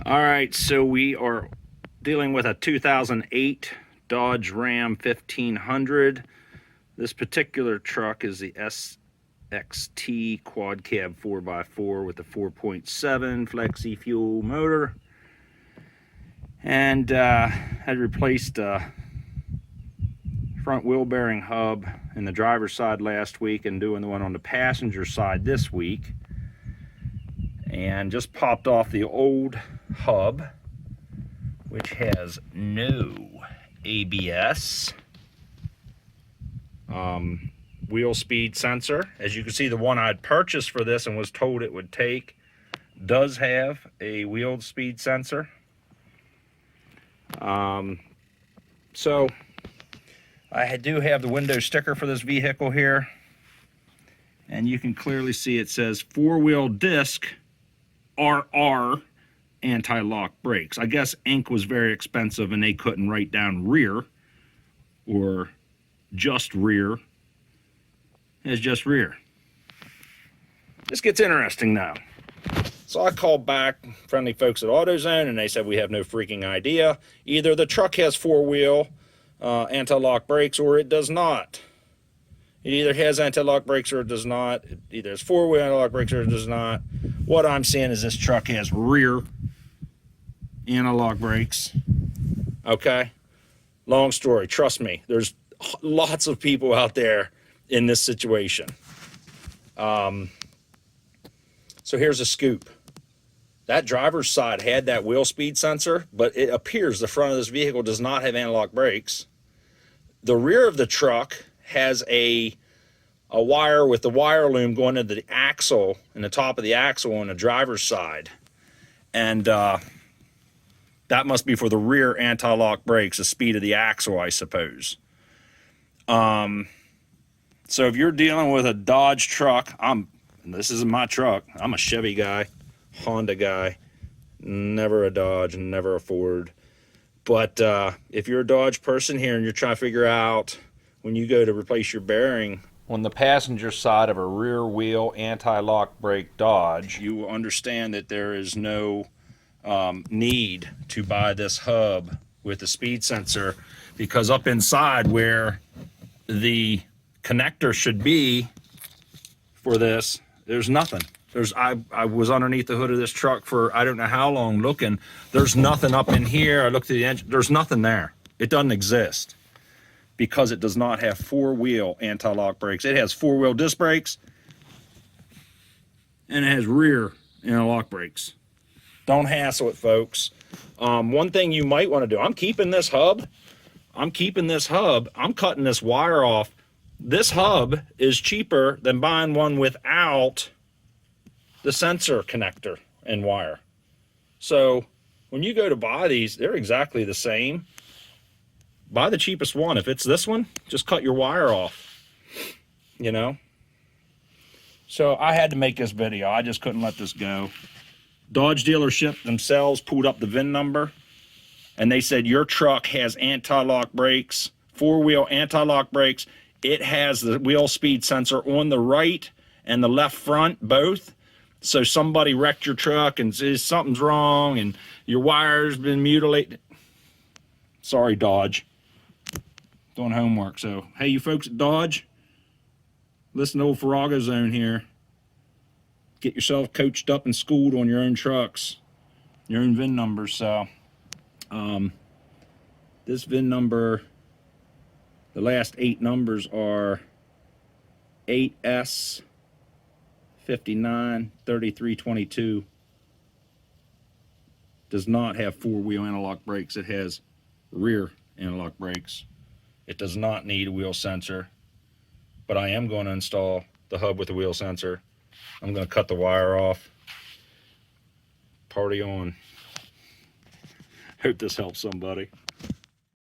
All right, so we are dealing with a 2008 Dodge Ram 1500. This particular truck is the SXT quad cab 4x4 with the 4.7 flexi fuel motor, and had replaced a front wheel bearing hub in the driver's side last week and doing the one on the passenger side this week, and just popped off the old hub, which has no ABS, wheel speed sensor. As you can see, the one I'd purchased for this and was told it would take does have a wheel speed sensor. So I do have the window sticker for this vehicle here, and you can clearly see it says four-wheel disc RR anti-lock brakes. I guess ink was very expensive and they couldn't write down rear or just rear. It's just rear. This gets interesting now. So I called back friendly folks at AutoZone and they said we have no freaking idea. Either the truck has four-wheel anti-lock brakes or it does not. It either has anti-lock brakes or it does not. It either has four-wheel anti-lock brakes or it does not. What I'm seeing is this truck has rear anti-lock brakes. Okay? Long story. Trust me, there's lots of people out there in this situation. So here's a scoop. That driver's side had that wheel speed sensor, but it appears the front of this vehicle does not have anti-lock brakes. The rear of the truck has a wire with the wire loom going into the axle, in the top of the axle on the driver's side. And that must be for the rear anti-lock brakes, the speed of the axle, I suppose. So if you're dealing with a Dodge truck, this isn't my truck. I'm a Chevy guy, Honda guy, never a Dodge, never a Ford. But if you're a Dodge person here and you're trying to figure out when you go to replace your bearing on the passenger side of a rear wheel anti-lock brake Dodge, you will understand that there is no need to buy this hub with the speed sensor, because up inside where the connector should be for this, there's nothing. I was underneath the hood of this truck for I don't know how long looking. There's nothing up in here. I looked at the engine. There's nothing there. It doesn't exist because it does not have four-wheel anti-lock brakes. It has four-wheel disc brakes and it has rear anti-lock brakes. Don't hassle it, folks. One thing you might want to do, I'm keeping this hub. I'm cutting this wire off. This hub is cheaper than buying one without the sensor connector and wire. So when you go to buy these, they're exactly the same. Buy the cheapest one. If it's this one, just cut your wire off, you know? So I had to make this video. I just couldn't let this go. Dodge dealership themselves pulled up the VIN number and they said your truck has anti-lock brakes, four-wheel anti-lock brakes. It has the wheel speed sensor on the right and the left front, both. So somebody wrecked your truck and says something's wrong and your wire's been mutilated. Sorry, Dodge. Doing homework. So, hey, you folks at Dodge, listen to old Farrago Zone here. Get yourself coached up and schooled on your own trucks, your own VIN numbers. So, this VIN number, the last 8 numbers are 8S 593322. Does not have four-wheel anti-lock brakes. It has rear anti-lock brakes. It does not need a wheel sensor, but I am going to install the hub with the wheel sensor. I'm going to cut the wire off. Party on. Hope this helps somebody.